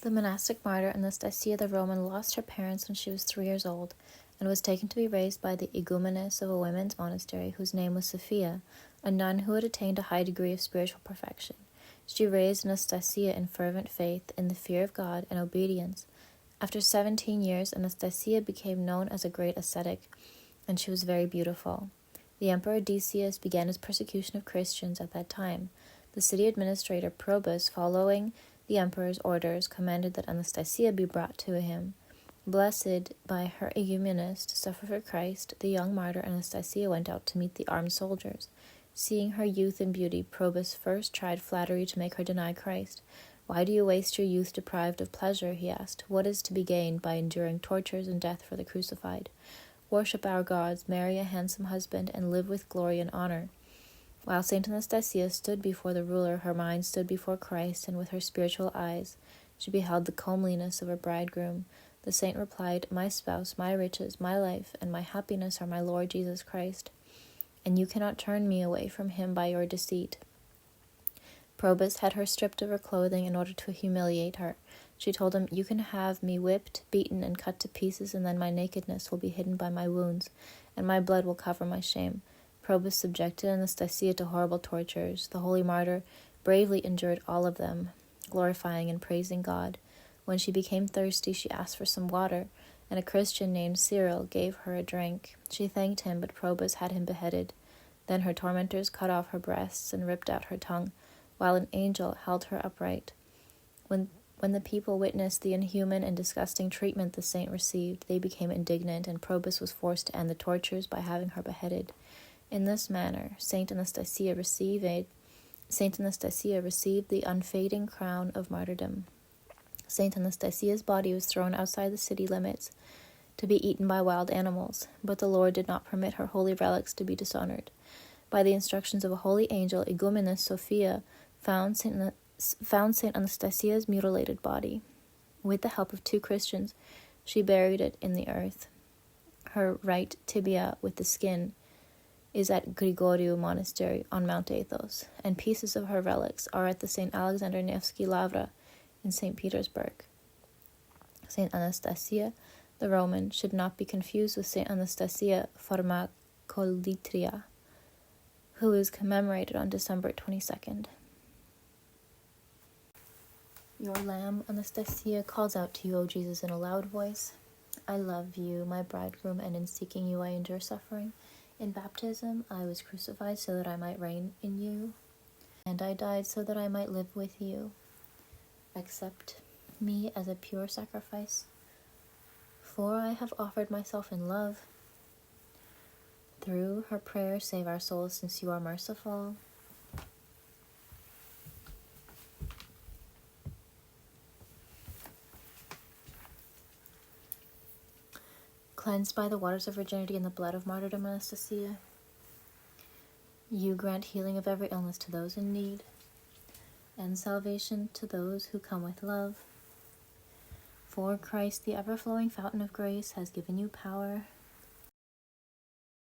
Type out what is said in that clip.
The monastic martyr Anastasia the Roman lost her parents when she was 3 years old and was taken to be raised by the igumeness of a women's monastery whose name was Sophia, a nun who had attained a high degree of spiritual perfection. She raised Anastasia in fervent faith, in the fear of God, and obedience. After 17 years, Anastasia became known as a great ascetic, and she was very beautiful. The Emperor Decius began his persecution of Christians at that time. The city administrator Probus, following the emperor's orders, commanded that Anastasia be brought to him. Blessed by her igumeness to suffer for Christ, the young martyr Anastasia went out to meet the armed soldiers. Seeing her youth and beauty, Probus first tried flattery to make her deny Christ. "Why do you waste your youth deprived of pleasure?" he asked. "What is to be gained by enduring tortures and death for the crucified? Worship our gods, marry a handsome husband, and live with glory and honor." While Saint Anastasia stood before the ruler, her mind stood before Christ, and with her spiritual eyes she beheld the comeliness of her bridegroom. The saint replied, "My spouse, my riches, my life, and my happiness are my Lord Jesus Christ, and you cannot turn me away from him by your deceit." Probus had her stripped of her clothing in order to humiliate her. She told him, "You can have me whipped, beaten, and cut to pieces, and then my nakedness will be hidden by my wounds, and my blood will cover my shame." Probus subjected Anastasia to horrible tortures. The holy martyr bravely endured all of them, glorifying and praising God. When she became thirsty, she asked for some water, and a Christian named Cyril gave her a drink. She thanked him, but Probus had him beheaded. Then her tormentors cut off her breasts and ripped out her tongue, while an angel held her upright. When the people witnessed the inhuman and disgusting treatment the saint received, they became indignant, and Probus was forced to end the tortures by having her beheaded. In this manner, Saint Anastasia received the unfading crown of martyrdom. Saint Anastasia's body was thrown outside the city limits to be eaten by wild animals, but the Lord did not permit her holy relics to be dishonored. By the instructions of a holy angel, Igumeness Sophia found Saint Anastasia's mutilated body. With the help of 2 Christians, she buried it in the earth. Her right tibia with the skin is at Grigoriu Monastery on Mount Athos, and pieces of her relics are at the St. Alexander Nevsky Lavra in St. Petersburg. St. Anastasia the Roman should not be confused with St. Anastasia Pharmacolitria, who is commemorated on December 22nd. Your lamb, Anastasia, calls out to you, O Jesus, in a loud voice. I love you, my bridegroom, and in seeking you I endure suffering. In baptism I was crucified so that I might reign in you, and I died so that I might live with you. Accept me as a pure sacrifice, for I have offered myself in love. Through her prayer, save our souls, since you are merciful. Cleansed by the waters of virginity and the blood of martyrdom, Anastasia, you grant healing of every illness to those in need, and salvation to those who come with love. For Christ, the ever-flowing fountain of grace, has given you power